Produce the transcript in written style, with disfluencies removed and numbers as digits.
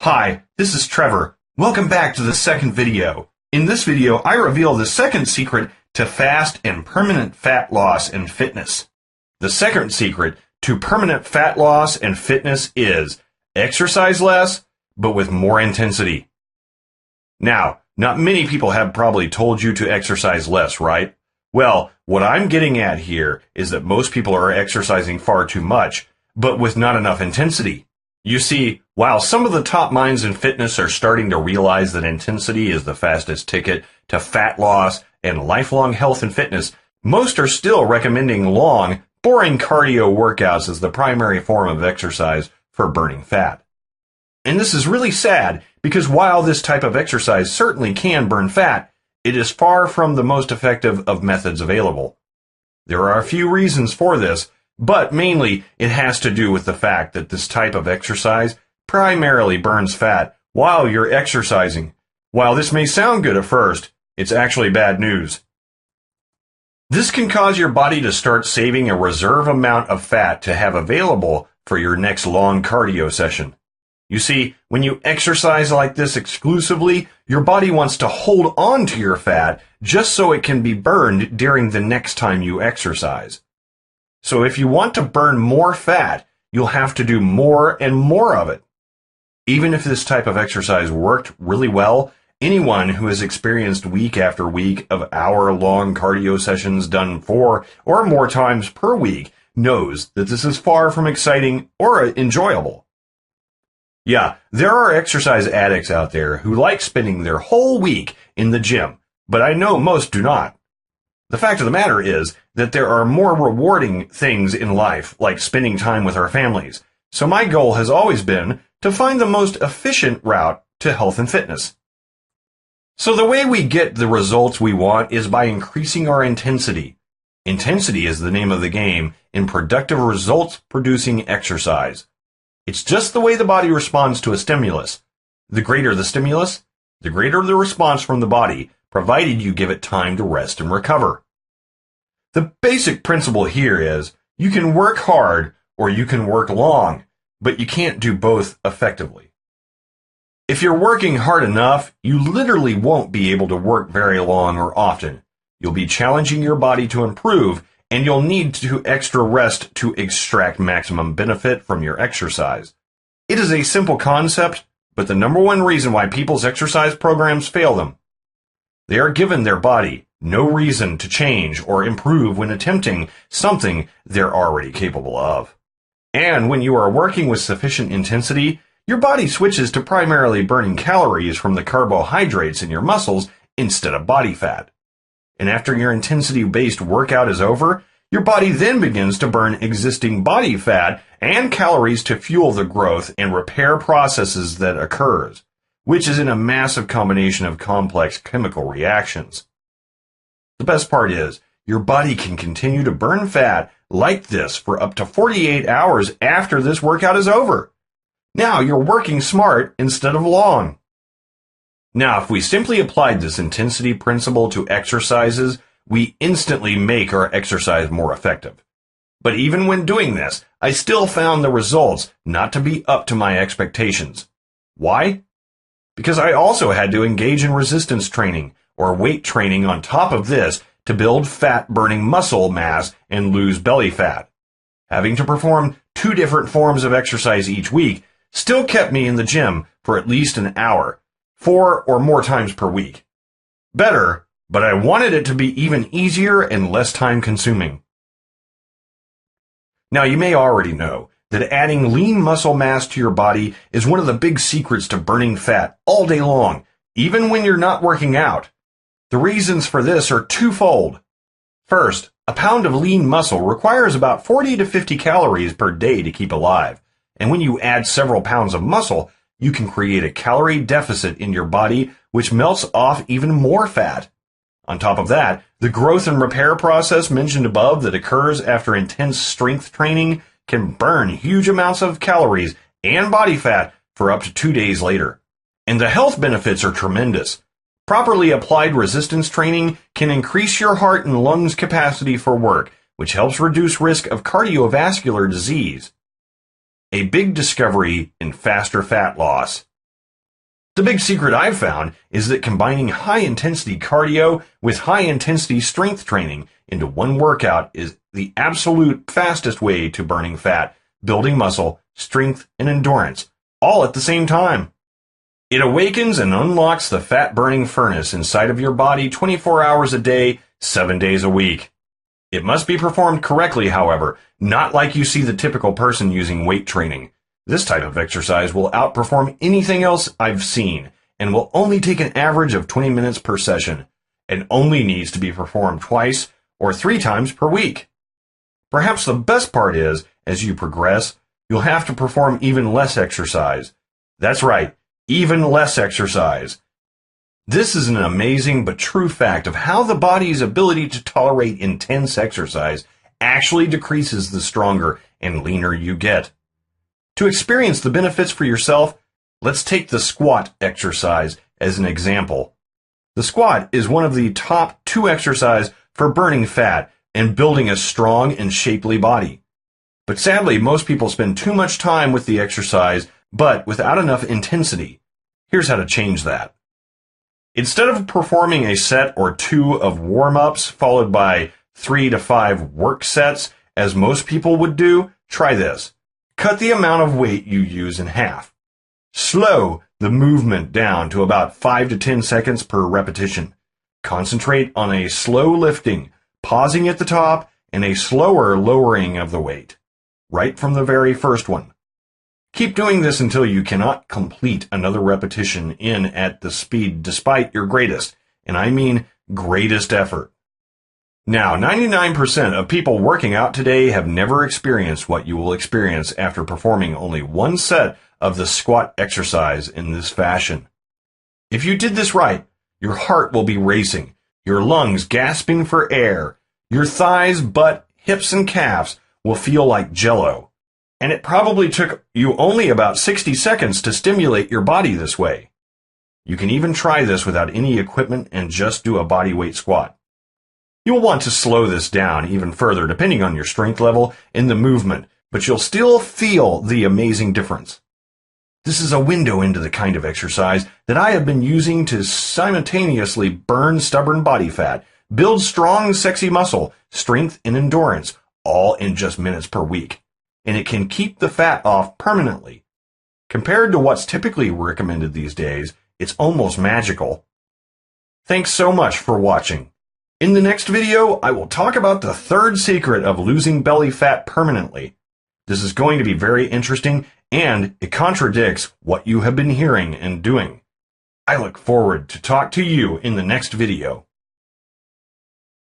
Hi, this is Trevor. Welcome back to the second video. In this video, I reveal the second secret to fast and permanent fat loss and fitness. The second secret to permanent fat loss and fitness is exercise less, but with more intensity. Now, not many people have probably told you to exercise less, right? Well, what I'm getting at here is that most people are exercising far too much, but with not enough intensity. You see, while some of the top minds in fitness are starting to realize that intensity is the fastest ticket to fat loss and lifelong health and fitness, most are still recommending long, boring cardio workouts as the primary form of exercise for burning fat. And this is really sad because while this type of exercise certainly can burn fat, it is far from the most effective of methods available. There are a few reasons for this, but mainly it has to do with the fact that this type of exercise primarily burns fat while you're exercising. While this may sound good at first, it's actually bad news. This can cause your body to start saving a reserve amount of fat to have available for your next long cardio session. You see, when you exercise like this exclusively, your body wants to hold on to your fat just so it can be burned during the next time you exercise. So if you want to burn more fat, you'll have to do more and more of it. Even if this type of exercise worked really well, anyone who has experienced week after week of hour-long cardio sessions done 4 or more times per week knows that this is far from exciting or enjoyable. Yeah, there are exercise addicts out there who like spending their whole week in the gym, but I know most do not. The fact of the matter is that there are more rewarding things in life, like spending time with our families. So my goal has always been to find the most efficient route to health and fitness. So the way we get the results we want is by increasing our intensity. Intensity is the name of the game in productive results-producing exercise. It's just the way the body responds to a stimulus. The greater the stimulus, the greater the response from the body, provided you give it time to rest and recover. The basic principle here is you can work hard or you can work long, but you can't do both effectively. If you're working hard enough, you literally won't be able to work very long or often. You'll be challenging your body to improve, and you'll need to extra rest to extract maximum benefit from your exercise. It is a simple concept, but the number one reason why people's exercise programs fail them. They are given their body no reason to change or improve when attempting something they're already capable of. And when you are working with sufficient intensity, your body switches to primarily burning calories from the carbohydrates in your muscles instead of body fat. And after your intensity-based workout is over, your body then begins to burn existing body fat and calories to fuel the growth and repair processes that occurs, which is in a massive combination of complex chemical reactions. The best part is, your body can continue to burn fat like this for up to 48 hours after this workout is over. Now you're working smart instead of long. Now, if we simply applied this intensity principle to exercises, we instantly make our exercise more effective. But even when doing this, I still found the results not to be up to my expectations. Why? Because I also had to engage in resistance training or weight training on top of this to build fat-burning muscle mass and lose belly fat. Having to perform 2 different forms of exercise each week still kept me in the gym for at least an hour, 4 or more times per week. Better, but I wanted it to be even easier and less time-consuming. Now, you may already know that adding lean muscle mass to your body is one of the big secrets to burning fat all day long, even when you're not working out. The reasons for this are twofold. First, a pound of lean muscle requires about 40 to 50 calories per day to keep alive, and when you add several pounds of muscle, you can create a calorie deficit in your body which melts off even more fat. On top of that, the growth and repair process mentioned above that occurs after intense strength training can burn huge amounts of calories and body fat for up to 2 days later. And the health benefits are tremendous. Properly applied resistance training can increase your heart and lungs capacity for work, which helps reduce risk of cardiovascular disease. A big discovery in faster fat loss. The big secret I've found is that combining high-intensity cardio with high-intensity strength training into one workout is the absolute fastest way to burning fat, building muscle, strength, and endurance, all at the same time. It awakens and unlocks the fat-burning furnace inside of your body 24 hours a day, 7 days a week. It must be performed correctly, however, not like you see the typical person using weight training. This type of exercise will outperform anything else I've seen and will only take an average of 20 minutes per session and only needs to be performed twice or 3 times per week. Perhaps the best part is, as you progress, you'll have to perform even less exercise. That's right, even less exercise. This is an amazing but true fact of how the body's ability to tolerate intense exercise actually decreases the stronger and leaner you get. To experience the benefits for yourself, let's take the squat exercise as an example. The squat is one of the top 2 exercises for burning fat and building a strong and shapely body. But sadly, most people spend too much time with the exercise, but without enough intensity. Here's how to change that. Instead of performing a set or 2 of warm-ups followed by 3 to 5 work sets, as most people would do, try this. Cut the amount of weight you use in half. Slow the movement down to about 5 to 10 seconds per repetition. Concentrate on a slow lifting, pausing at the top, and a slower lowering of the weight, right from the very first one. Keep doing this until you cannot complete another repetition in at the speed despite your greatest, and I mean greatest effort. Now, 99% of people working out today have never experienced what you will experience after performing only 1 set of the squat exercise in this fashion. If you did this right, your heart will be racing, your lungs gasping for air, your thighs, butt, hips, and calves will feel like jello. And it probably took you only about 60 seconds to stimulate your body this way. You can even try this without any equipment and just do a body weight squat. You'll want to slow this down even further depending on your strength level and the movement, but you'll still feel the amazing difference. This is a window into the kind of exercise that I have been using to simultaneously burn stubborn body fat, build strong, sexy muscle, strength, and endurance, all in just minutes per week. And it can keep the fat off permanently. Compared to what's typically recommended these days, it's almost magical. Thanks so much for watching. In the next video, I will talk about the 3rd secret of losing belly fat permanently. This is going to be very interesting, and it contradicts what you have been hearing and doing. I look forward to talk to you in the next video.